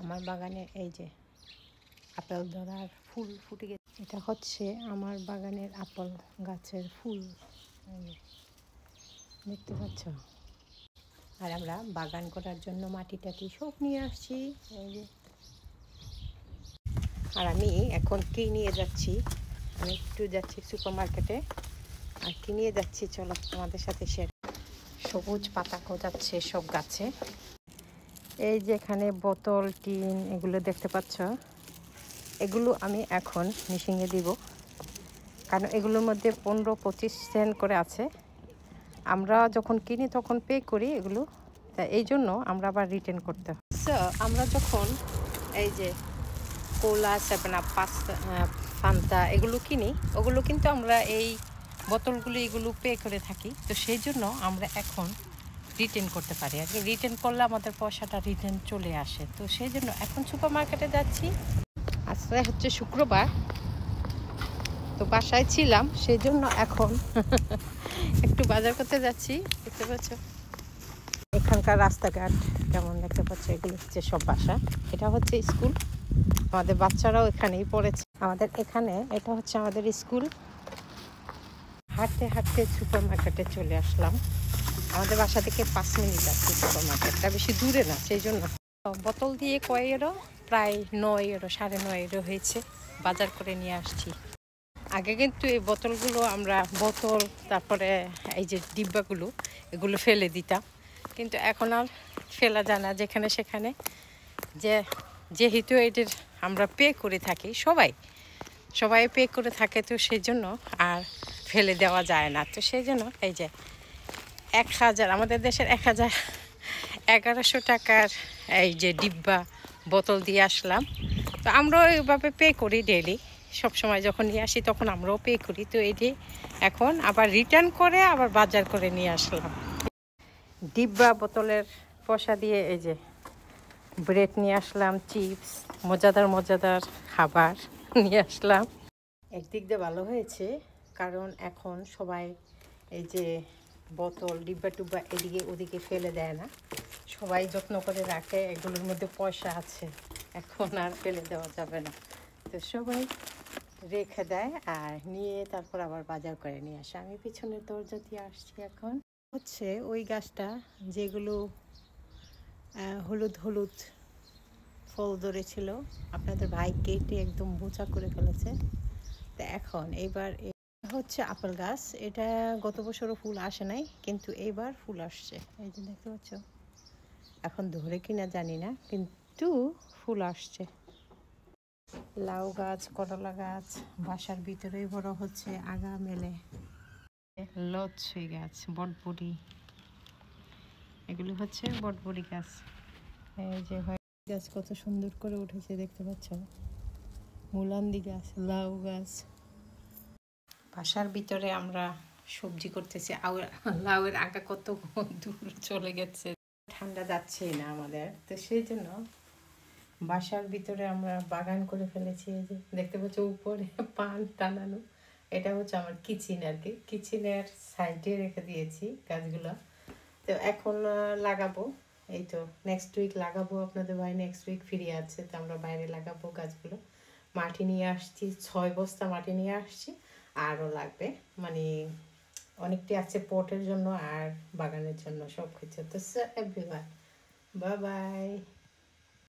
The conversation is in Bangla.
আমার বাগানে এই যে আপেল ধরার ফুল ফুটে গেছে। এটা হচ্ছে আমার বাগানের আপেল গাছের ফুল, দেখতে পাচ্ছ। আর আমরা বাগান করার জন্য মাটি টাটি সব নিয়ে আসছি এই যে। আর আমি এখন কি নিয়ে যাচ্ছি, আমি একটু যাচ্ছি সুপার মার্কেটে, আর কি নিয়ে যাচ্ছি চলো আমাদের সাথে শেয়ার। সবুজ পাতা গজাচ্ছে সব গাছে। এই যেখানে বোতল টিন এগুলো দেখতে পাচ্ছ, এগুলো আমি এখন মিশিয়ে দিব, কারণ এগুলোর মধ্যে 15-25 সেন্ট করে আছে। আমরা যখন কিনি তখন পে করি এগুলো, তা এই জন্য আমরা আবার রিটার্ন করতে হয়। সো আমরা যখন এই যে কোলা, 7 আপ, ফান্তা এগুলো কিনি, ওগুলো কিন্তু আমরা এই বোতলগুলো এগুলো পে করে থাকি। তো সেই জন্য আমরা এখন রিটার্ন করতে পারি আর কি। রিটার্ন করলে আমাদের পয়সাটা রিটার্ন চলে আসে। তো সেই জন্য এখন সুপার মার্কেটে যাচ্ছি। আজকে হচ্ছে শুক্রবার, তো বাসায় ছিলাম, সেই জন্য এখন একটু বাজার করতে যাচ্ছি। দেখতে পাচ্ছ এখানকার রাস্তাঘাট কেমন, দেখতে পাচ্ছ এগুলো হচ্ছে সব বাসা। এটা হচ্ছে স্কুল, আমাদের বাচ্চারাও এখানেই পড়েছে। আমাদের এখানে এটা হচ্ছে আমাদের স্কুল। হাঁটতে হাঁটতে সুপার মার্কেটে চলে আসলাম। আমাদের বাসা থেকে 5 মিনিট আছে সুপার মার্কেটটা, বেশি দূরে না। সেই জন্য বোতল দিয়ে কয় ইউরো, প্রায় 9 ইউরো, 9.5 ইউরো হয়েছে। বাজার করে নিয়ে আসছি। আগে কিন্তু এই বোতলগুলো আমরা বোতল, তারপরে এই যে ডিব্বাগুলো, এগুলো ফেলে দিতাম, কিন্তু এখন আর ফেলা যায় না যেখানে সেখানে। যেহেতু এটার আমরা পে করে থাকি, সবাই পে করে থাকে, তো সেই জন্য আর ফেলে দেওয়া যায় না। তো সেই জন্য এই যে 1000, আমাদের দেশের 1100 টাকার এই যে ডিব্বা বোতল দিয়ে আসলাম। তো আমরাও এইভাবে পে করি ডেইলি, সবসময় যখন নিয়ে আসি তখন আমরাও পে করি। তো এটি এখন আবার রিটার্ন করে আবার বাজার করে নিয়ে আসলাম। ডিব্বা বোতলের পয়সা দিয়ে এই যে ব্রেড নিয়ে আসলাম, চিপস, মজাদার খাবার নিয়ে আসলাম। একদিক দিয়ে ভালো হয়েছে, কারণ এখন সবাই এই যে বোতল ডিব্বা টুব্বা এদিকে ওদিকে ফেলে দেয় না, সবাই যত্ন করে রাখে। এগুলোর মধ্যে পয়সা আছে, এখন আর ফেলে দেওয়া যাবে না। তো সবাই রেখে দেয় আর নিয়ে তারপর আবার বাজার করে নিয়ে আসে। আমি পিছনের দরজা দিয়ে আসছি। এখন হচ্ছে ওই গাছটা যেগুলো হলুদ হলুদ ফল ধরেছিল, আপনাদের ভাই কেটে একদম বোচা করে ফেলেছে। তো এখন এইবার হচ্ছে আপেল গাছ। এটা গত বছরও ফুল আসে নাই, কিন্তু এইবার ফুল আসছে, এই যে দেখতে পাচ্ছ। এখন ধরে কিনা জানি না, কিন্তু ফুল আসছে। লাউ গাছ, করলা গাছ বাসার ভিতরেই বড় হচ্ছে, আগা মেলে। লচ্ছই গাছ, বটবড়ি, এগুলো হচ্ছে বটবড়ি গাছ। এই যে গাছ কত সুন্দর করে উঠেছে, দেখতে পাচ্ছ। মুলান্দি গাছ, লাউ গাছ। বাসার ভিতরে আমরা সবজি করতেছি। লাউয়ের আগা কত দূর চলে গেছে, ঠান্ডা যাচ্ছেই না আমাদের। তো সেই জন্য বাসার ভিতরে আমরা বাগান করে ফেলেছি। এই যে দেখতে পাচ্ছ উপরে পান টানানো, এটা হচ্ছে আমার কিচেন আর কি। কিচেনের সাইডে রেখে দিয়েছি গাছগুলো। তো এখন লাগাবো, এই তো নেক্সট উইক লাগাবো। আপনাদের ভাই নেক্সট উইক ফিরে আছে, তো আমরা বাইরে লাগাবো গাছগুলো। মাটি নিয়ে আসছি, 6 বস্তা মাটি নিয়ে আসছি, আরও লাগবে। মানে অনেকটাই আছে পটের জন্য আর বাগানের জন্য, সব কিছু। তো এভরিওয়ান, বাই বাই।